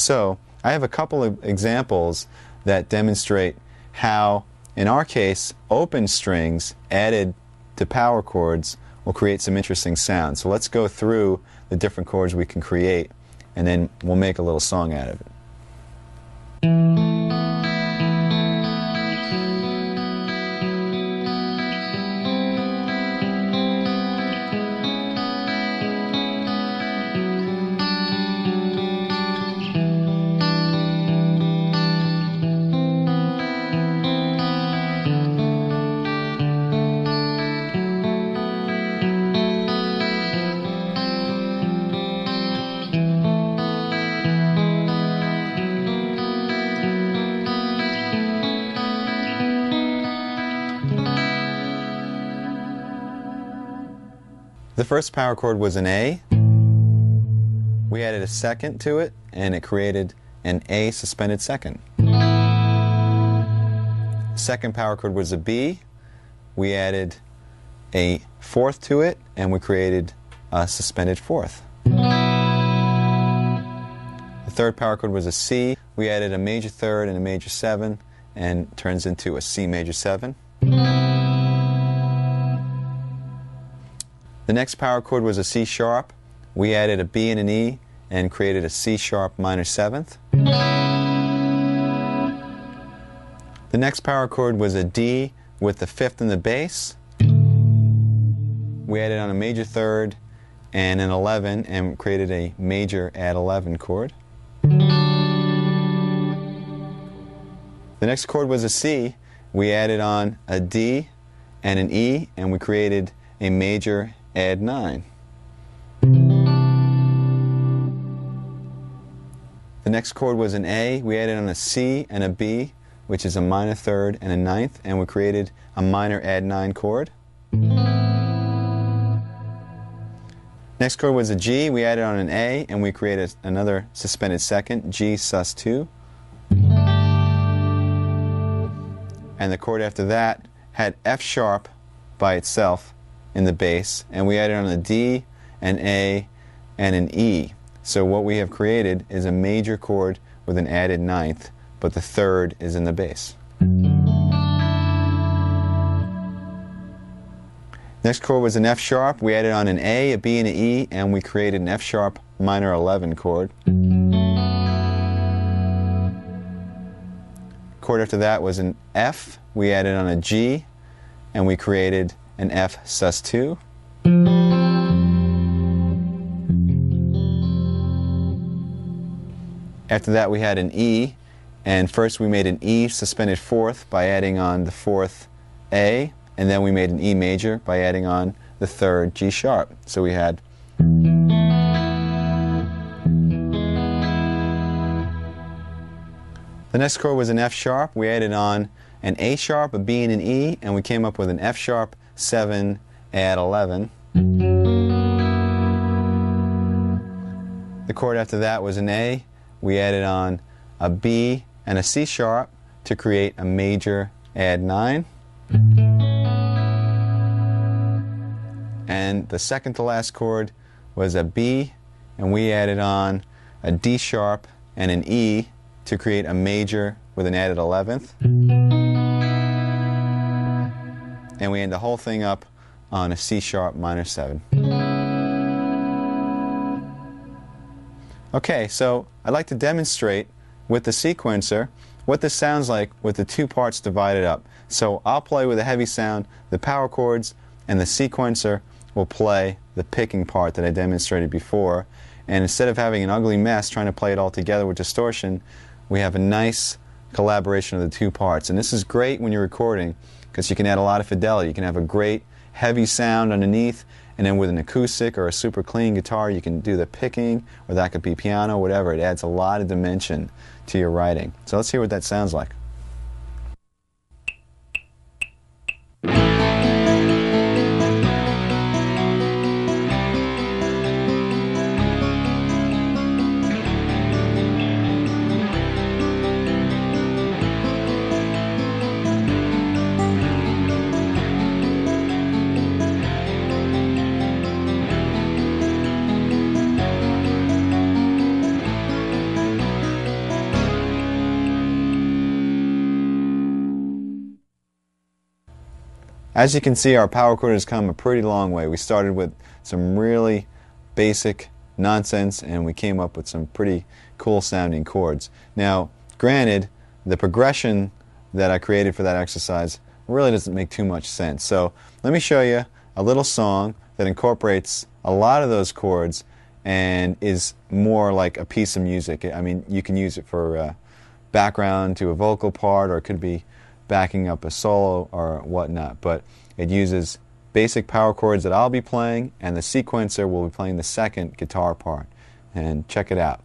So I have a couple of examples that demonstrate how, in our case, open strings added to power chords will create some interesting sounds. So let's go through the different chords we can create, and then we'll make a little song out of it. The first power chord was an A. We added a second to it, and it created an A suspended second. Second power chord was a B. We added a fourth to it, and we created a suspended fourth. The third power chord was a C. We added a major third and a major seven, and it turns into a C major seven. The next power chord was a C sharp. We added a B and an E and created a C sharp minor seventh. The next power chord was a D with the fifth in the bass. We added on a major third and an 11 and created a major add 11 chord. The next chord was a C. We added on a D and an E, and we created a major add 9. The next chord was an A. We added on a C and a B, which is a minor third and a ninth, and we created a minor add 9 chord. Next chord was a G. We added on an A, and we created another suspended second, G sus 2. And the chord after that had F sharp by itself in the bass, and we added on a D, an A, and an E. So what we have created is a major chord with an added ninth, but the third is in the bass. Next chord was an F sharp. We added on an A, a B, and an E, and we created an F sharp minor 11 chord. Chord after that was an F. We added on a G, and we created an F sus 2. After that we had an E, and first we made an E suspended fourth by adding on the fourth A, and then we made an E major by adding on the third G sharp. So we had the next chord was an F sharp. We added on an A sharp, a B, and an E, and we came up with an F sharp 7 add 11. The chord after that was an A. We added on a B and a C sharp to create a major add 9. And the second to last chord was a B, and we added on a D sharp and an E to create a major with an added 11th. And we end the whole thing up on a C sharp minor 7. Okay, so I'd like to demonstrate with the sequencer what this sounds like with the two parts divided up. So I'll play with a heavy sound, the power chords, and the sequencer will play the picking part that I demonstrated before. And instead of having an ugly mess trying to play it all together with distortion, we have a nice collaboration of the two parts. And this is great when you're recording because you can add a lot of fidelity. You can have a great heavy sound underneath, and then with an acoustic or a super clean guitar you can do the picking, or that could be piano, whatever. It adds a lot of dimension to your writing. So let's hear what that sounds like. As you can see, our power chord has come a pretty long way. We started with some really basic nonsense and we came up with some pretty cool sounding chords. Now, granted, the progression that I created for that exercise really doesn't make too much sense. So let me show you a little song that incorporates a lot of those chords and is more like a piece of music. I mean, you can use it for background to a vocal part, or it could be backing up a solo or whatnot, but it uses basic power chords that I'll be playing, and the sequencer will be playing the second guitar part. And check it out.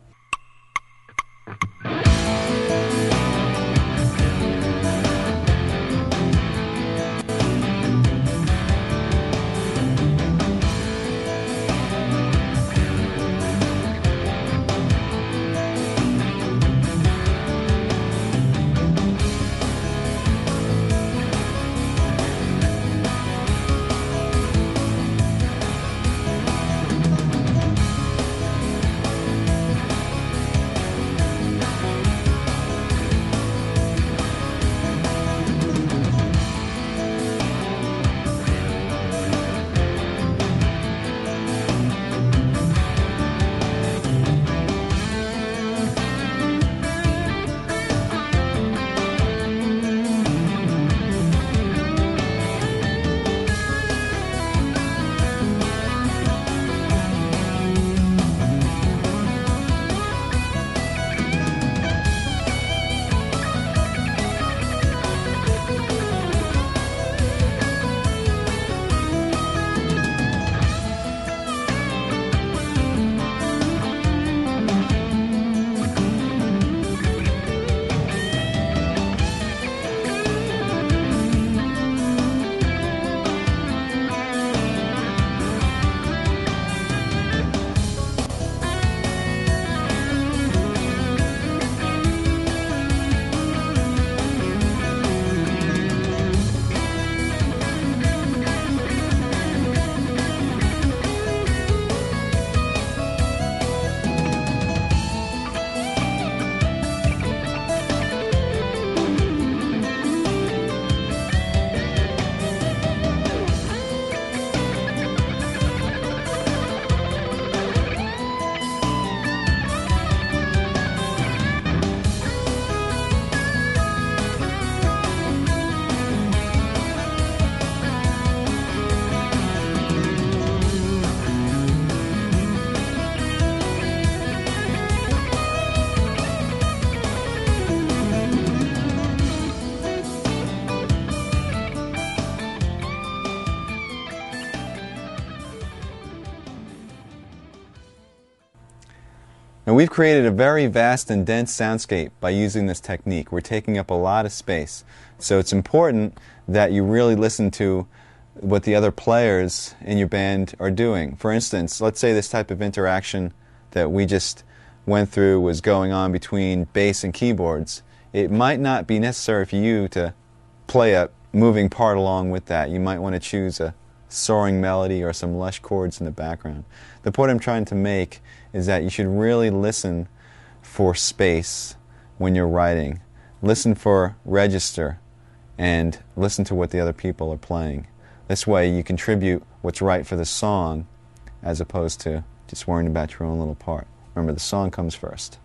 Now, we've created a very vast and dense soundscape by using this technique. We're taking up a lot of space. So it's important that you really listen to what the other players in your band are doing. For instance, let's say this type of interaction that we just went through was going on between bass and keyboards. It might not be necessary for you to play a moving part along with that. You might want to choose a soaring melody or some lush chords in the background. The point I'm trying to make is that you should really listen for space when you're writing. Listen for register and listen to what the other people are playing. This way you contribute what's right for the song as opposed to just worrying about your own little part. Remember, the song comes first.